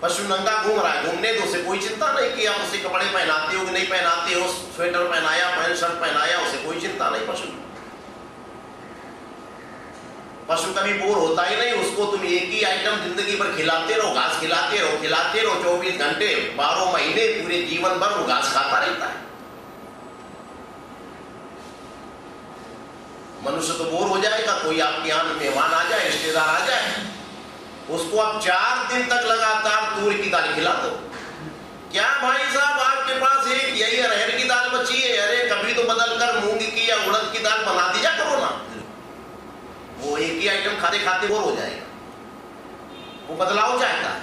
पशु नंगा घूम रहा है, घूमने दो, उसे कोई चिंता नहीं कि आप उसे कपड़े पहनाते हो कि नहीं पहनाते हो, स्वेटर पहनाया, पैंट शर्ट पहनाया, उसे कोई चिंता नहीं। पशु कभी बोर होता ही नहीं, उसको तुम एक ही आइटम जिंदगी भर खिलाते रहो, घास खिलाते रहो 24 घंटे 12 महीने पूरे जीवन भर वो घास खाता रहता है। मनुष्य तो बोर हो जाएगा, कोई आपके यहाँ मेहमान आ जाए, रिश्तेदार आ जाए, उसको आप 4 दिन तक लगातार तूर की दाल खिला दो। क्या भाई साहब आपके पास एक यही अरहर की दाल बची है, अरे कभी तो बदल कर मूंग की या उड़द की दाल बना दिया करो ना। वो एक ही आइटम खाते खाते बोर हो जाएगा, वो बदलाव चाहता है।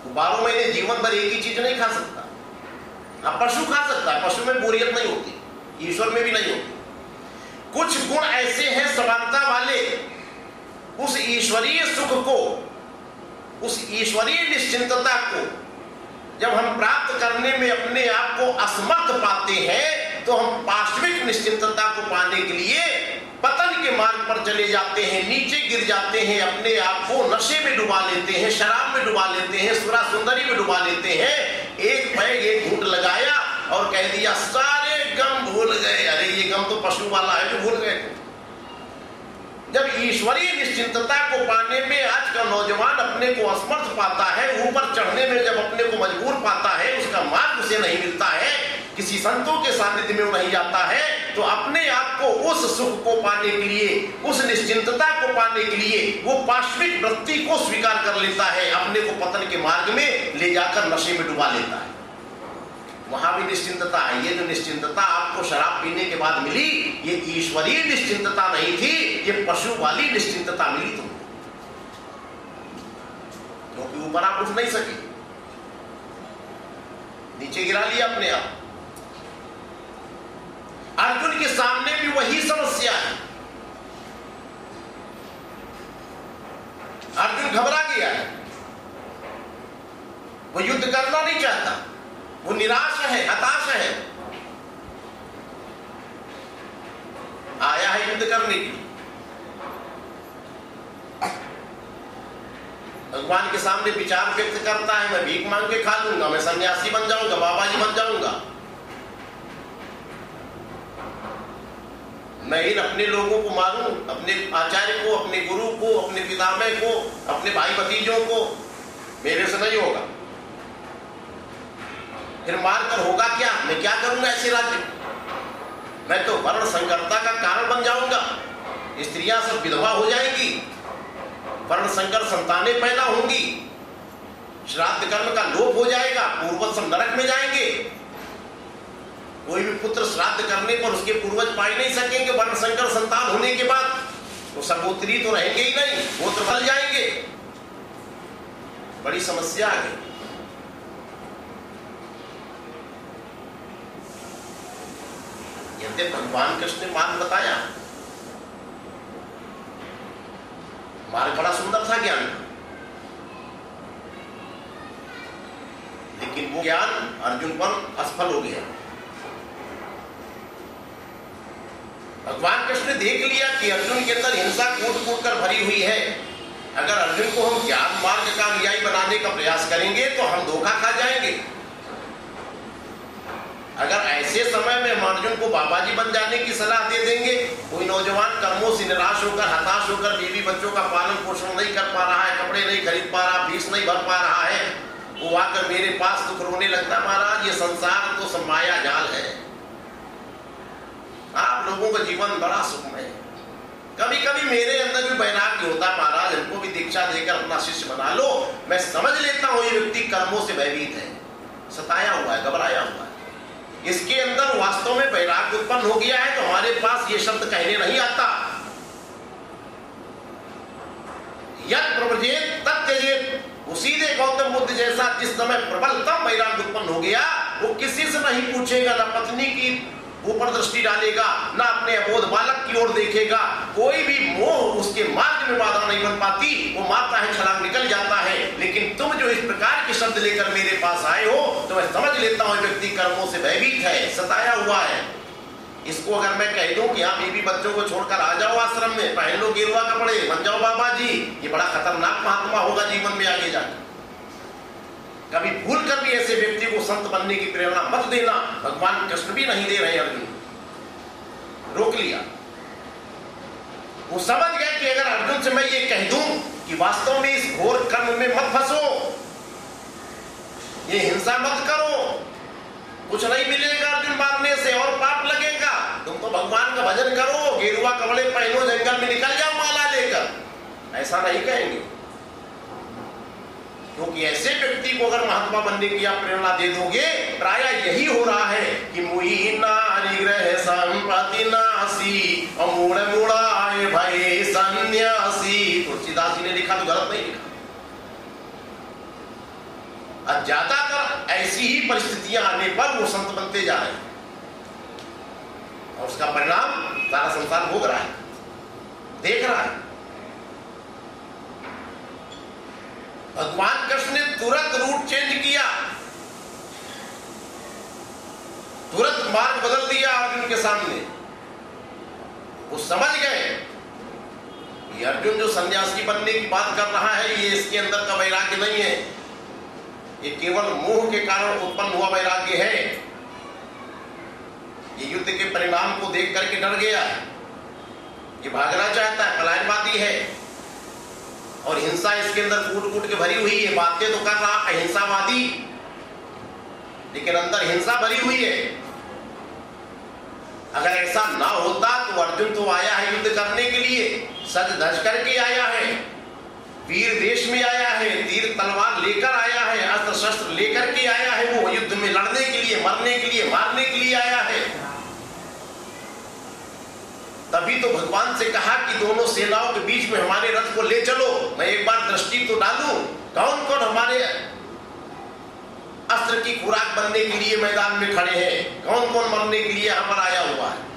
वो 12 महीने जीवन भर एक ही चीज नहीं खा सकता। हाँ, पशु खा सकता है, पशु में बोरियत नहीं होती, ईश्वर में भी नहीं होती। कुछ गुण ऐसे हैं समानता वाले, उस ईश्वरीय सुख को, उस ईश्वरीय निश्चिंतता को जब हम प्राप्त करने में अपने आप को असमर्थ पाते हैं, तो हम पार्श्विक निश्चिंतता को पाने के लिए पतन के मार्ग पर चले जाते हैं, नीचे गिर जाते हैं, अपने आप को नशे में डुबा लेते हैं, शराब में डुबा लेते हैं, सुरा सुंदरी में डुबा लेते हैं। एक पैग एक घूंट लगाया और कह दिया सारे गम भूल गए। अरे ये गम तो पशु वाला है जो भूल गए। जब ईश्वरीय निश्चिंतता को पाने में आज का नौजवान अपने को असमर्थ पाता है, ऊपर चढ़ने में जब अपने को मजबूर पाता है, उसका मार्ग उसे नहीं मिलता है, किसी संतों के सानिध्य में वो नहीं जाता है, तो अपने आप को उस सुख को पाने के लिए, उस निश्चिंतता को पाने के लिए वो पाश्विक वृत्ति को स्वीकार कर लेता है, अपने को पतन के मार्ग में ले जाकर नशे में डुबा लेता है। वहां भी निश्चिंतता है। ये जो निश्चिंतता आपको शराब पीने के बाद मिली, ये ईश्वरीय निश्चिंतता नहीं थी, ये पशु वाली निश्चिंतता मिली तुमको, क्योंकि ऊपर आप उठ नहीं सके, नीचे गिरा लिया अपने आप। अर्जुन के सामने भी वही समस्या है। अर्जुन घबरा गया है, वो युद्ध करना नहीं चाहता, वो निराश है, हताश है, आया है युद्ध करने के लिए। भगवान के सामने विचार व्यक्त करता है, मैं भीख मांग के खा लूंगा, मैं सन्यासी बन जाऊंगा, बाबा जी बन जाऊंगा, मैं इन अपने लोगों को मारूं, अपने आचार्य को, अपने गुरु को, अपने पितामह को, अपने भाई भतीजों को, मेरे से नहीं होगा। फिर मार कर होगा क्या? मैं क्या करूंगा ऐसे राज्य? मैं तो वर्ण संकरता का कारण बन जाऊंगा, स्त्रियां सब विधवा हो जाएंगी, वर्ण संकर संतानें पैदा होंगी, श्राद्ध कर्म का लोप हो जाएगा, पूर्वज सब नरक में जाएंगे। कोई भी पुत्र श्राद्ध करने पर उसके पूर्वज पाई नहीं सकेंगे, वर्ण संकर संतान होने के बाद तो सगोत्री तो रहेंगे ही नहीं, वो तो बदल जाएंगे। बड़ी समस्या आ गई। यद्यपि भगवान कृष्ण ने मार्ग बताया, मार्ग बड़ा सुंदर था ज्ञान, लेकिन वो ज्ञान अर्जुन पर असफल हो गया। भगवान कृष्ण ने देख लिया कि अर्जुन के अंदर हिंसा कूट कूट कर भरी हुई है। अगर अर्जुन को हम ज्ञान मार्ग का अनुयायी बनाने का प्रयास करेंगे तो हम धोखा खा जाएंगे। अगर ऐसे समय में हम अर्जुन को बाबा जी बन जाने की सलाह दे देंगे, कोई नौजवान कर्मों से निराश होकर, हताश होकर, बीवी बच्चों का पालन पोषण नहीं कर पा रहा है, कपड़े नहीं खरीद पा रहा, फीस नहीं भर पा रहा है, वो आकर मेरे पास दुख रोने लगता, महाराज ये संसार तो सब माया जाल है, आप लोगों का जीवन बड़ा सुखमय है। कभी कभी मेरे अंदर भी वैराग्य होता है, महाराज हमको भी दीक्षा देकर अपना शिष्य बना लो। मैं समझ लेता हूं ये व्यक्ति कर्मों से भयभीत है, सताया हुआ है, घबराया हुआ है, इसके अंदर वास्तव में वैराग्य उत्पन्न हो गया है, तो हमारे पास ये शब्द कहने नहीं आता, यत् प्रव्रजेत तत् त्यजेत। उसी ने गौतम बुद्ध जैसा जिस समय प्रबलतम वैराग्य उत्पन्न हो गया, वो किसी से नहीं पूछेगा, ना पत्नी की ऊपर दृष्टि डालेगा, ना अपने अबोध बालक की ओर देखेगा, कोई भी मोह उसके मार्ग में बाधा नहीं बन पाती, वो मारता है, छलांग निकल जाता है। लेकिन तुम जो इस प्रकार के शब्द लेकर मेरे पास आए हो, तो मैं समझ लेता हूं व्यक्ति कर्मों से भयभीत है, सताया हुआ है, इसको अगर मैं कह दूं कि आप बीवी बच्चों को छोड़कर आ जाओ आश्रम में, पहन लो गेरुआ कपड़े, बन जाओ बाबा जी, ये बड़ा खतरनाक महात्मा होगा जीवन में आगे जाकर। कभी भूल कर भी ऐसे व्यक्ति को संत बनने की प्रेरणा मत देना, भगवान कृष्ण भी नहीं दे रहे अर्जुन, रोक लिया। वो समझ गए कि अगर अर्जुन से मैं ये कह दूं कि वास्तव में इस घोर कर्म में मत फंसो, ये हिंसा मत करो, कुछ नहीं मिलेगा अर्जुन मारने से और पाप लगेगा, तुम तो भगवान का भजन करो, गेरुआ कपड़े पहनो, जंगल में निकल जाओ माला लेकर, ऐसा नहीं कहेंगे। क्योंकि ऐसे व्यक्ति को अगर महात्मा बनने की आप प्रेरणा दे दोगे, प्राय यही हो रहा है कि मुई नारिग्रह संपत्ति नासी और मूढ़ मुड़ाए भय सन्यासी। तुलसीदास जी ने लिखा तो गलत नहीं लिखा। अब ज्यादातर ऐसी ही परिस्थितियां आने पर वो संत बनते जा रहे हैं और उसका परिणाम सारा संसार भोग रहा है, देख रहा है। भगवान कृष्ण ने तुरंत रूट चेंज किया, तुरंत मार्ग बदल दिया अर्जुन के सामने। वो समझ गए कि अर्जुन जो सन्यासी बनने की बात कर रहा है, ये इसके अंदर का वैराग्य नहीं है, ये केवल मोह के कारण उत्पन्न हुआ वैराग्य है। ये युद्ध के परिणाम को देख करके डर गया है, ये भागना चाहता है, पलायनवादी है और हिंसा इसके अंदर कूट कूट के भरी हुई है। बातें तो कर रहा अहिंसावादी, लेकिन अंदर हिंसा भरी हुई है। अगर ऐसा ना होता तो अर्जुन तो आया है युद्ध करने के लिए, सज धज करके आया है, वीर देश में आया है, तीर तलवार लेकर आया है, अस्त्र शस्त्र लेकर के आया है, वो युद्ध में लड़ने के लिए, मरने के लिए, मारने के लिए आया है। तभी तो भगवान से कहा कि दोनों सेनाओं के बीच में हमारे रथ को ले चलो, मैं एक बार दृष्टि तो डालूं, कौन कौन हमारे अस्त्र की खुराक बनने के लिए मैदान में खड़े हैं, कौन कौन मरने के लिए यहां पर आया हुआ है।